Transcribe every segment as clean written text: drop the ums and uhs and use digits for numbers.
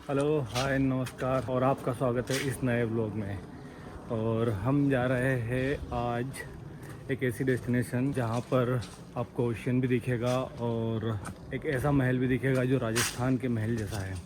Hello, हाय, नमस्कार और आपका स्वागत है इस नए व्लॉग में। और हम जा रहे हैं आज एक ऐसी डेस्टिनेशन जहाँ पर आपको ओशियन भी दिखेगा और एक ऐसा महल भी दिखेगा जो राजस्थान के महल जैसा है।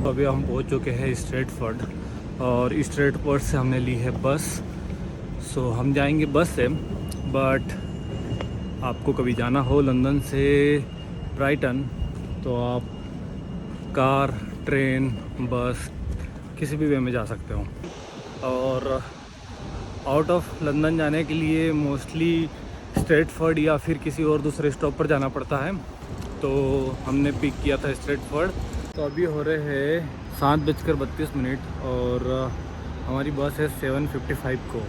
तो अभी हम पहुंच चुके हैं स्ट्रेटफोर्ड और स्ट्रेटफोर्ड से हमने ली है बस। सो हम जाएंगे बस से, बट आपको कभी जाना हो लंदन से ब्राइटन तो आप कार, ट्रेन, बस किसी भी वे में जा सकते हो। और आउट ऑफ लंदन जाने के लिए मोस्टली स्ट्रेटफोर्ड या फिर किसी और दूसरे स्टॉप पर जाना पड़ता है। तो हमने पिक किया था स्ट्रेटफोर्ड। तो अभी हो रहे हैं 7:32 और हमारी बस है 7:55 को।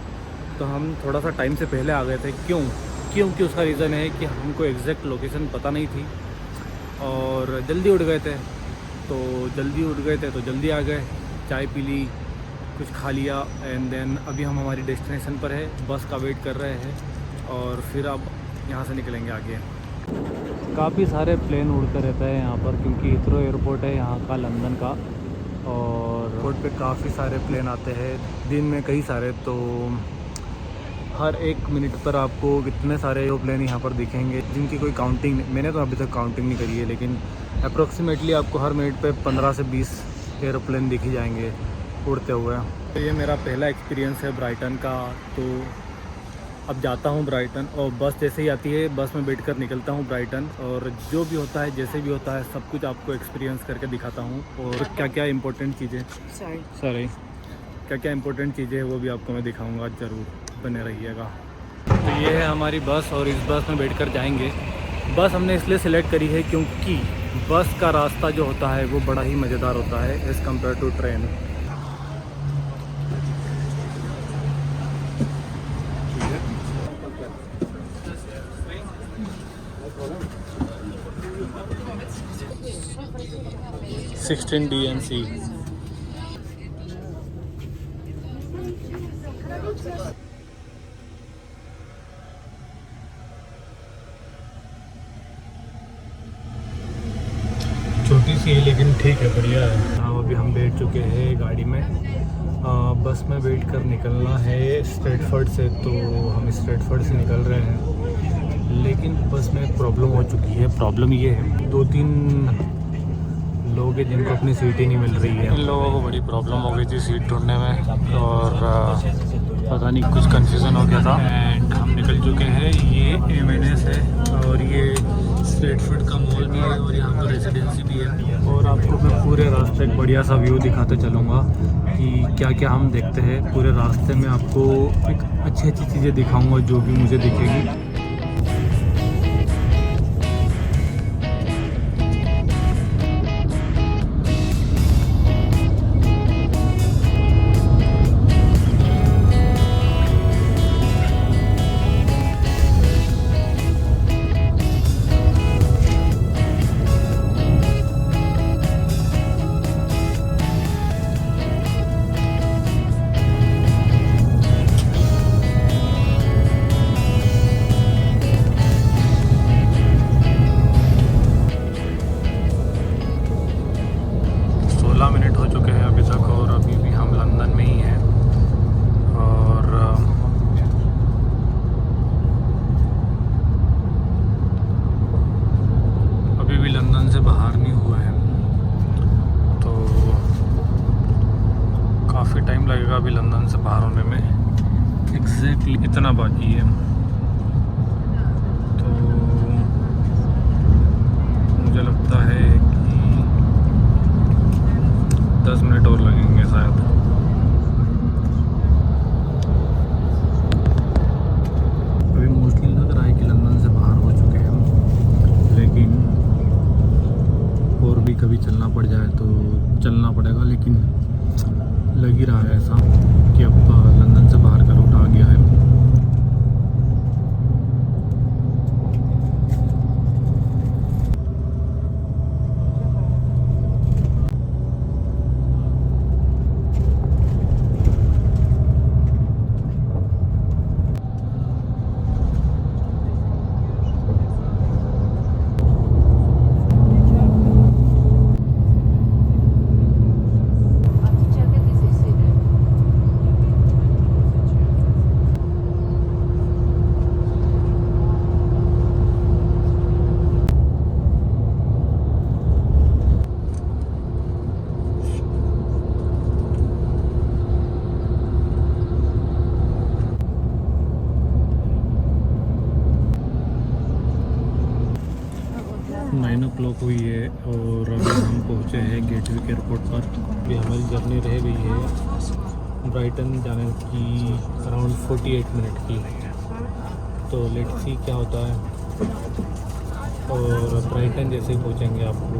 तो हम थोड़ा सा टाइम से पहले आ गए थे। क्योंकि उसका रीज़न है कि हमको एग्जैक्ट लोकेशन पता नहीं थी और जल्दी उठ गए थे तो जल्दी आ गए, चाय पी ली, कुछ खा लिया एंड देन अभी हम हमारी डेस्टिनेशन पर है, बस का वेट कर रहे हैं और फिर अब यहाँ से निकलेंगे आगे। काफ़ी सारे प्लेन उड़ते रहते हैं यहाँ पर क्योंकि हीथ्रो एयरपोर्ट है यहाँ का, लंदन का। और एयरपोर्ट पे काफ़ी सारे प्लेन आते हैं दिन में, कई सारे। तो हर 1 मिनट पर आपको कितने सारे एरोप्लेन यहाँ पर दिखेंगे जिनकी कोई काउंटिंग नहीं। मैंने तो अभी तक काउंटिंग नहीं करी है, लेकिन अप्रोक्सीमेटली आपको हर मिनट पे 15 से 20 एरोप्लेन दिखे जाएंगे उड़ते हुए। तो ये मेरा पहला एक्सपीरियंस है ब्राइटन का। तो अब जाता हूँ ब्राइटन और बस जैसे ही आती है बस में बैठ कर निकलता हूँ ब्राइटन, और जो भी होता है जैसे भी होता है सब कुछ आपको एक्सपीरियंस करके दिखाता हूँ। और क्या क्या इंपॉर्टेंट चीज़ें क्या इंपॉर्टेंट चीज़ें हैं वो भी आपको मैं दिखाऊँगा, ज़रूर बने रहिएगा। तो ये है हमारी बस और इस बस में बैठकर जाएंगे। बस हमने इसलिए सिलेक्ट करी है क्योंकि बस का रास्ता जो होता है वो बड़ा ही मज़ेदार होता है as compare to train. DNC छोटी सी है लेकिन ठीक है, बढ़िया है। हाँ, अभी हम बैठ चुके हैं गाड़ी में। बस में बैठ कर निकलना है स्ट्रेटफोर्ड से। तो हम स्ट्रेटफोर्ड से निकल रहे हैं, लेकिन बस में प्रॉब्लम हो चुकी है। प्रॉब्लम ये है 2-3 लोग हैं जिनको अपनी सीट ही नहीं मिल रही है। इन लोगों को बड़ी प्रॉब्लम हो गई थी सीट ढूंढने में और पता नहीं कुछ कंफ्यूजन हो गया था। एंड हम निकल चुके हैं। ये M&S है और ये स्ट्रेटफोर्ड का मॉल भी है और यहाँ पर रेजिडेंसी भी है। और आपको मैं पूरे रास्ते एक बढ़िया सा व्यू दिखाते चलूँगा कि क्या क्या हम देखते हैं। पूरे रास्ते में आपको एक अच्छी चीज़ें दिखाऊँगा जो भी मुझे दिखेगी। मिनट हो चुके हैं अभी तक और अभी भी हम लंदन में ही हैं। और अभी भी लंदन से बाहर नहीं हुए हैं, तो काफ़ी टाइम लगेगा अभी लंदन से बाहर होने में। एग्जैक्टली इतना बाकी है। तो मुझे लगता है 10 मिनट और लगेंगे शायद। अभी मोस्टली लग रहा है कि लंदन से बाहर हो चुके हैं, लेकिन और भी कभी चलना पड़ जाए तो चलना पड़ेगा, लेकिन लग ही रहा है ऐसा। o'clock हुई है और अभी हम पहुँचे हैं गेटविक एयरपोर्ट पर। अभी हमारी जर्नी रह गई है ब्राइटन जाने की अराउंड 48 मिनट की। तो लेट्स सी क्या होता है, और ब्राइटन जैसे ही पहुँचेंगे आपको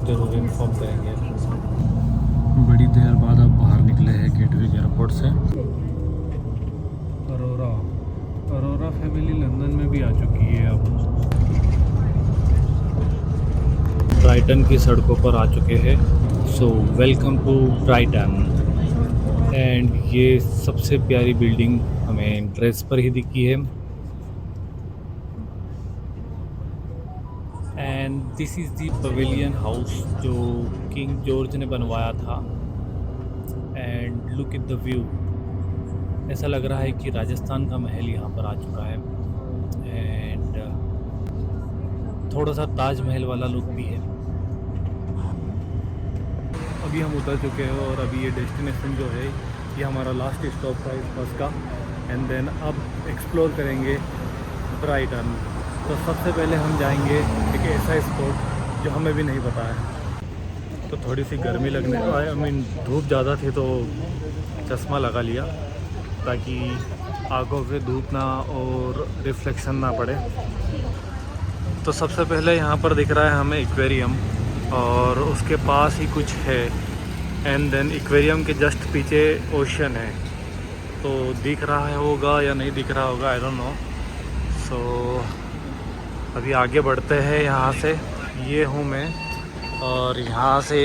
ज़रूर इन्फॉर्म करेंगे। बड़ी देर बाद अब बाहर निकले हैं गेटविक एयरपोर्ट से। अरोरा फैमिली लंदन में भी आ चुकी है अब। ब्राइटन की सड़कों पर आ चुके हैं। So welcome to Brighton. And ये सबसे प्यारी बिल्डिंग हमें ड्रेस पर ही दिखी है। And this is the pavilion house जो किंग जॉर्ज ने बनवाया था। And look at the view, ऐसा लग रहा है कि राजस्थान का महल यहाँ पर आ चुका है। एंड थोड़ा सा ताजमहल वाला लुक भी है। अभी हम उतर चुके हैं और अभी ये डेस्टिनेशन जो है ये हमारा लास्ट स्टॉप था इस बस का। एंड देन अब एक्सप्लोर करेंगे ब्राइटन। तो सबसे पहले हम जाएंगे एक ऐसा स्पॉट जो हमें भी नहीं पता है। तो थोड़ी सी गर्मी लगने आई मीन धूप ज़्यादा थी तो चश्मा लगा लिया ताकि आंखों पे धूप ना और रिफ्लेक्शन ना पड़े। तो सबसे पहले यहाँ पर दिख रहा है हमें एक्वेरियम और उसके पास ही कुछ है। एंड देन एक्वेरियम के जस्ट पीछे ओशन है। तो दिख रहा है होगा या नहीं दिख रहा होगा, आई डोंट नो। सो अभी आगे बढ़ते हैं यहाँ से। ये हूँ मैं और यहाँ से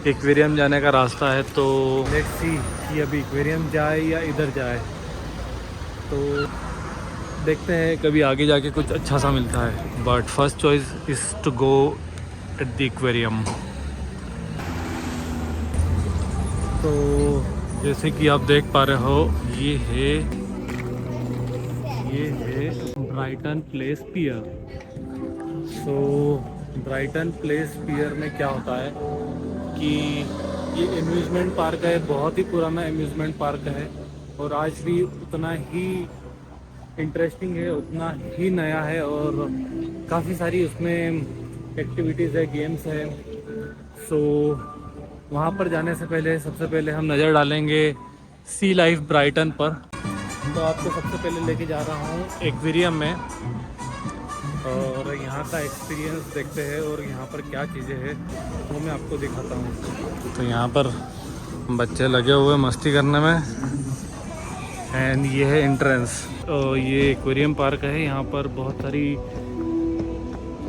एक्वेरियम जाने का रास्ता है। तो लेट्स सी कि अभी एक्वेरियम जाए या इधर जाए। तो देखते हैं, कभी आगे जाके कुछ अच्छा सा मिलता है। But first choice is to go at the aquarium. तो जैसे कि आप देख पा रहे हो ये है ब्राइटन प्लेस पियर। सो ब्राइटन प्लेस पियर में क्या होता है कि ये एम्यूज़मेंट पार्क है, बहुत ही पुराना एम्यूज़मेंट पार्क है और आज भी उतना ही इंटरेस्टिंग है, उतना ही नया है और काफ़ी सारी उसमें एक्टिविटीज़ है, गेम्स है। सो वहाँ पर जाने से पहले सबसे पहले हम नज़र डालेंगे सी लाइफ ब्राइटन पर। तो आपको सबसे पहले लेके जा रहा हूँ एक्वेरियम में और यहाँ का एक्सपीरियंस देखते हैं और यहाँ पर क्या चीज़ें हैं वो मैं आपको दिखाता हूँ। तो यहाँ पर बच्चे लगे हुए मस्ती करने में। एंड ये है एंट्रेंस। ये एक्वेरियम पार्क है। यहाँ पर बहुत सारी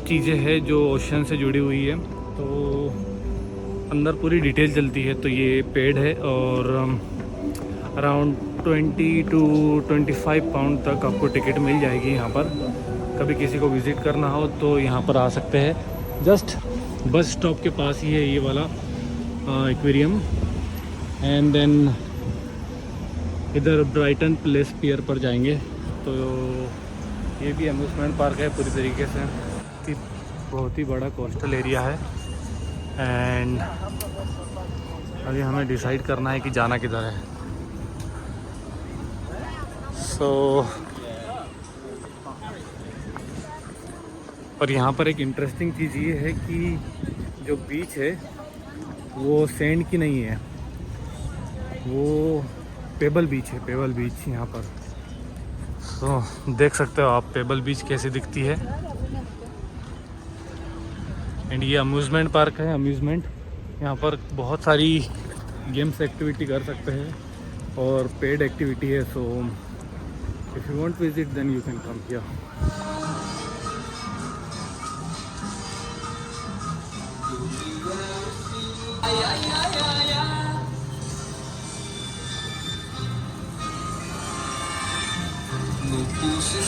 चीज़ें हैं जो ओशन से जुड़ी हुई है। तो अंदर पूरी डिटेल चलती है। तो ये पेड है और अराउंड 20 to 25 पाउंड तक आपको टिकट मिल जाएगी। यहाँ पर कभी किसी को विज़िट करना हो तो यहाँ पर आ सकते हैं। जस्ट बस स्टॉप के पास ही है ये वाला एक्वेरियम। एंड देन इधर ब्राइटन प्लेस पियर पर जाएंगे। तो ये भी अम्यूज़मेंट पार्क है पूरी तरीके से। बहुत ही बड़ा कोस्टल एरिया है। एंड अभी हमें डिसाइड करना है कि जाना किधर है। सो और यहाँ पर एक इंटरेस्टिंग चीज़ ये है कि जो बीच है वो सैंड की नहीं है, वो पेबल बीच है। पेबल बीच यहाँ पर तो देख सकते हो आप पेबल बीच कैसे दिखती है। एंड ये अम्यूज़मेंट पार्क है। अम्यूज़मेंट यहाँ पर बहुत सारी गेम्स एक्टिविटी कर सकते हैं और पेड एक्टिविटी है। So if you want visit then you can come here.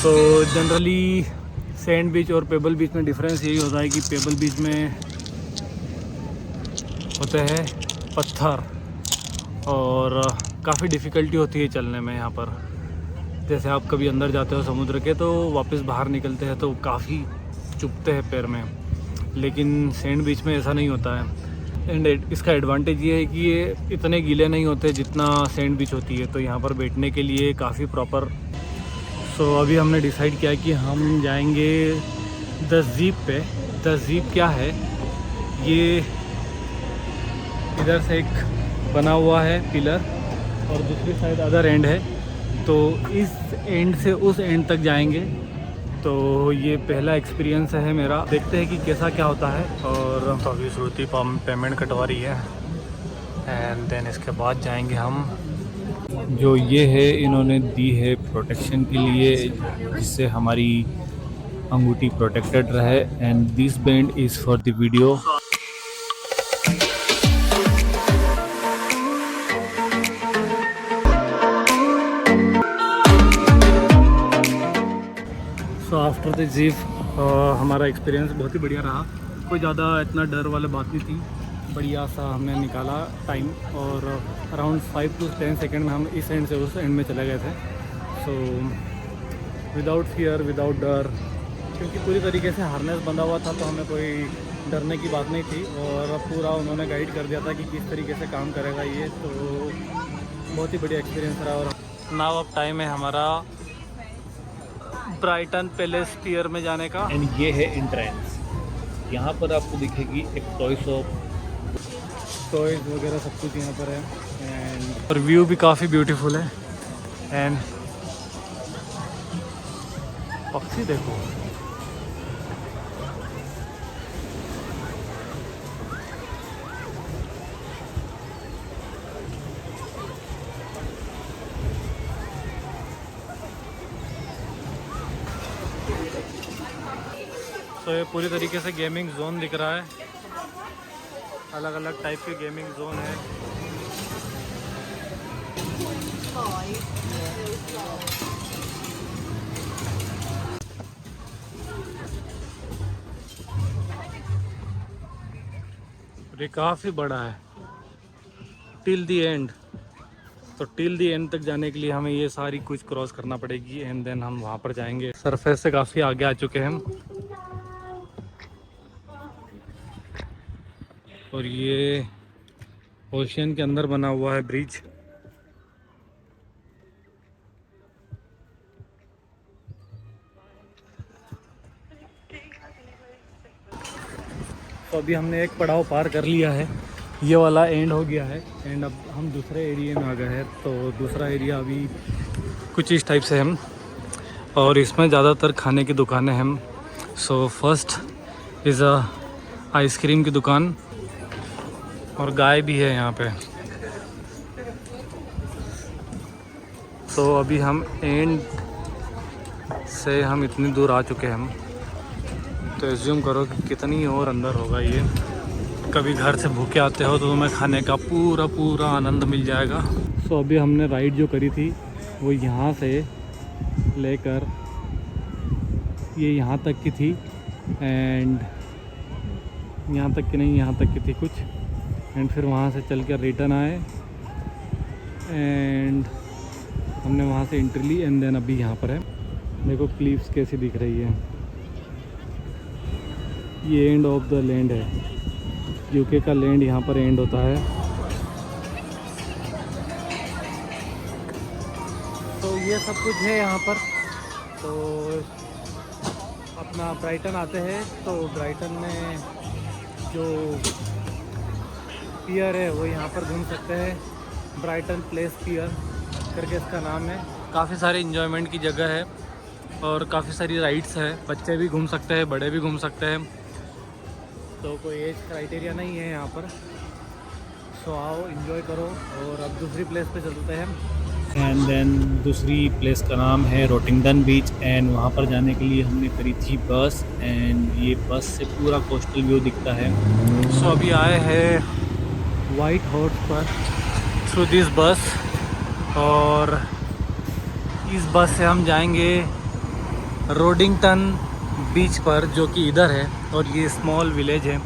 तो जनरली सैंड बीच और पेबल बीच में डिफरेंस यही होता है कि पेबल बीच में होते हैं पत्थर और काफ़ी डिफ़िकल्टी होती है चलने में। यहाँ पर जैसे आप कभी अंदर जाते हो समुद्र के तो वापस बाहर निकलते हैं तो काफ़ी चुभते हैं पैर में, लेकिन सैंड बीच में ऐसा नहीं होता है। एंड इसका एडवांटेज ये है कि ये इतने गीले नहीं होते जितना सैंड बीच होती है। तो यहाँ पर बैठने के लिए काफ़ी प्रॉपर। सो अभी हमने डिसाइड किया कि हम जाएंगे द ज़ीप क्या है, ये इधर से एक बना हुआ है पिलर और दूसरी साइड अदर एंड है, तो इस एंड से उस एंड तक जाएंगे। तो ये पहला एक्सपीरियंस है मेरा, देखते हैं कि कैसा क्या होता है। और तो अभी श्रुति पेमेंट कटवा रही है एंड देन इसके बाद जाएंगे हम। जो ये है इन्होंने दी है प्रोटेक्शन के लिए, जिससे हमारी अंगूठी प्रोटेक्टेड रहे, and this band is for the video. So after the jeep हमारा एक्सपीरियंस बहुत ही बढ़िया रहा। कोई ज़्यादा इतना डर वाला बात नहीं थी, बढ़िया सा हमने निकाला टाइम, और अराउंड 5 to 10 सेकेंड में हम इस एंड से उस एंड में चले गए थे। सो विदाउट फियर, विदाउट डर, क्योंकि पूरी तरीके से हार्नेस बंधा हुआ था, तो हमें कोई डरने की बात नहीं थी, और पूरा उन्होंने गाइड कर दिया था कि किस तरीके से काम करेगा ये। तो बहुत ही बढ़िया एक्सपीरियंस रहा। और नाउ अब टाइम है हमारा ब्राइटन पैलेस पियर में जाने का, एंड ये है एंट्रेंस। यहाँ पर आपको दिखेगी एक टॉय शॉप, टॉयज़ वगैरह सब कुछ यहाँ पर है, एंड और व्यू भी काफ़ी ब्यूटीफुल है। एंड पक्षी देखो, तो ये पूरी तरीके से गेमिंग जोन दिख रहा है, अलग अलग टाइप के गेमिंग जोन है। ये काफ़ी बड़ा है टिल दी एंड। तो टिल दी एंड तक जाने के लिए हमें ये सारी कुछ क्रॉस करना पड़ेगी, एंड देन हम वहाँ पर जाएंगे। सरफेस से काफ़ी आगे आ चुके हैं हम, और ये ओशियन के अंदर बना हुआ है ब्रिज। तो अभी हमने एक पड़ाव पार कर लिया है, ये वाला एंड हो गया है, एंड अब हम दूसरे एरिया में आ गए हैं। तो दूसरा एरिया अभी कुछ इस टाइप से हम, और इसमें ज़्यादातर खाने की दुकानें हैं। So first is a ice cream की दुकान, और गाय भी है यहाँ पे। तो अभी हम एंड से हम इतनी दूर आ चुके हैं हम, तो एज्यूम करो कि कितनी और अंदर होगा ये। कभी घर से भूखे आते हो तो तुम्हें खाने का पूरा आनंद मिल जाएगा। सो अभी हमने राइड जो करी थी वो यहाँ से लेकर ये यहाँ तक की थी, एंड यहाँ तक की नहीं, यहाँ तक की थी कुछ, एंड फिर वहाँ से चल कर रिटर्न आए, एंड हमने वहाँ से एंट्री ली, एंड देन अभी यहाँ पर है। देखो क्लिप्स कैसी दिख रही है, ये एंड ऑफ द लैंड है, यूके का लैंड यहाँ पर एंड होता है। तो ये सब कुछ है यहाँ पर। तो अपना ब्राइटन आते हैं, तो ब्राइटन में जो पियर है वो यहाँ पर घूम सकते हैं, ब्राइटन प्लेस पियर करके इसका नाम है। काफ़ी सारे इन्जॉयमेंट की जगह है, और काफ़ी सारी राइड्स है, बच्चे भी घूम सकते हैं, बड़े भी घूम सकते हैं, तो कोई एज क्राइटेरिया नहीं है यहाँ पर। सो आओ एंजॉय करो। और अब दूसरी प्लेस पे चलते हैं, एंड देन दूसरी प्लेस का नाम है रोटिंगटन बीच, एंड वहाँ पर जाने के लिए हमने करी थी बस, एंड ये बस से पूरा कोस्टल व्यू दिखता है। सो अभी आए हैं वाइट हॉर्स पर थ्रू दिस बस, और इस बस से हम जाएंगे रोडिंगटन बीच पर, जो कि इधर है, और ये स्मॉल विलेज है,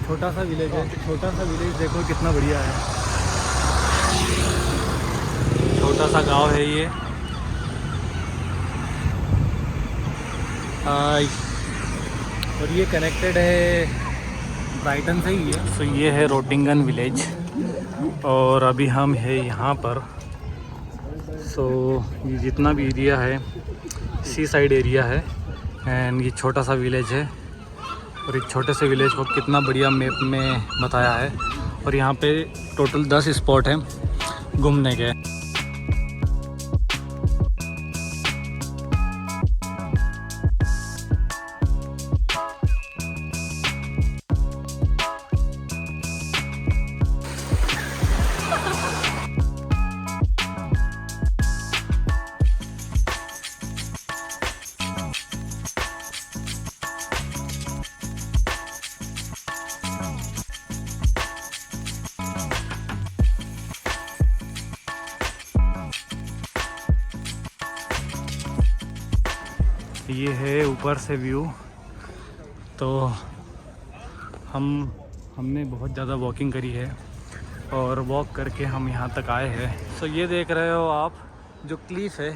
छोटा सा विलेज है। छोटा सा विलेज देखो कितना बढ़िया है, छोटा सा गांव है ये। और ये कनेक्टेड है ब्राइटन से ही है। सो ये है रोटिंगटन विलेज, और अभी हम है यहाँ पर। सो ये जितना भी एरिया है सी साइड एरिया है, एंड ये छोटा सा विलेज है और इस छोटे से विलेज को कितना बढ़िया मैप में बताया है। और यहाँ पे टोटल 10 स्पॉट हैं घूमने के। ये है ऊपर से व्यू। तो हमने बहुत ज़्यादा वॉकिंग करी है और वॉक करके हम यहाँ तक आए हैं। सो ये देख रहे हो आप जो क्लिफ है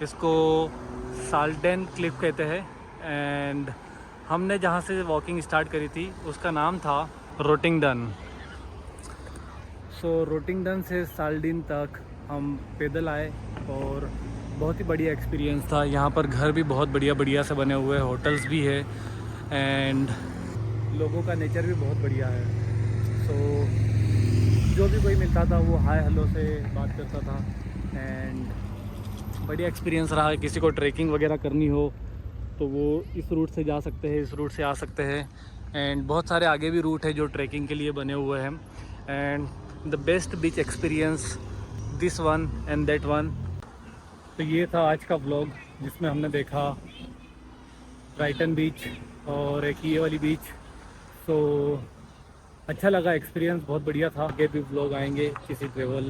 इसको साल्टेन क्लिफ कहते हैं। एंड हमने जहाँ से वॉकिंग स्टार्ट करी थी उसका नाम था रोटिंगडन। सो रोटिंगडन से साल्डिन तक हम पैदल आए और बहुत ही बढ़िया एक्सपीरियंस था। यहाँ पर घर भी बहुत बढ़िया बढ़िया से बने हुए हैं, होटल्स भी है एंड लोगों का नेचर भी बहुत बढ़िया है। सो जो भी कोई मिलता था वो हाय हेलो से बात करता था एंड बढ़िया एक्सपीरियंस रहा। किसी को ट्रैकिंग वगैरह करनी हो तो वो इस रूट से जा सकते हैं, इस रूट से आ सकते हैं। एंड बहुत सारे आगे भी रूट है जो ट्रैकिंग के लिए बने हुए हैं। And the best beach experience this one and that one. तो ये था आज का व्लॉग जिसमें हमने देखा ब्राइटन बीच और एक ये वाली बीच। तो अच्छा लगा, एक्सपीरियंस बहुत बढ़िया था। आगे भी व्लॉग आएंगे किसी ट्रेवल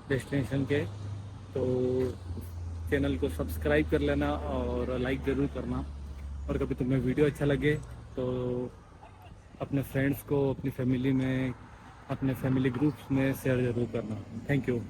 डेस्टिनेशन के, तो चैनल को सब्सक्राइब कर लेना और लाइक ज़रूर करना। और कभी तुम्हें वीडियो अच्छा लगे तो अपने फ्रेंड्स को, अपनी फैमिली में, अपने फैमिली ग्रुप्स में शेयर ज़रूर करना। Thank you.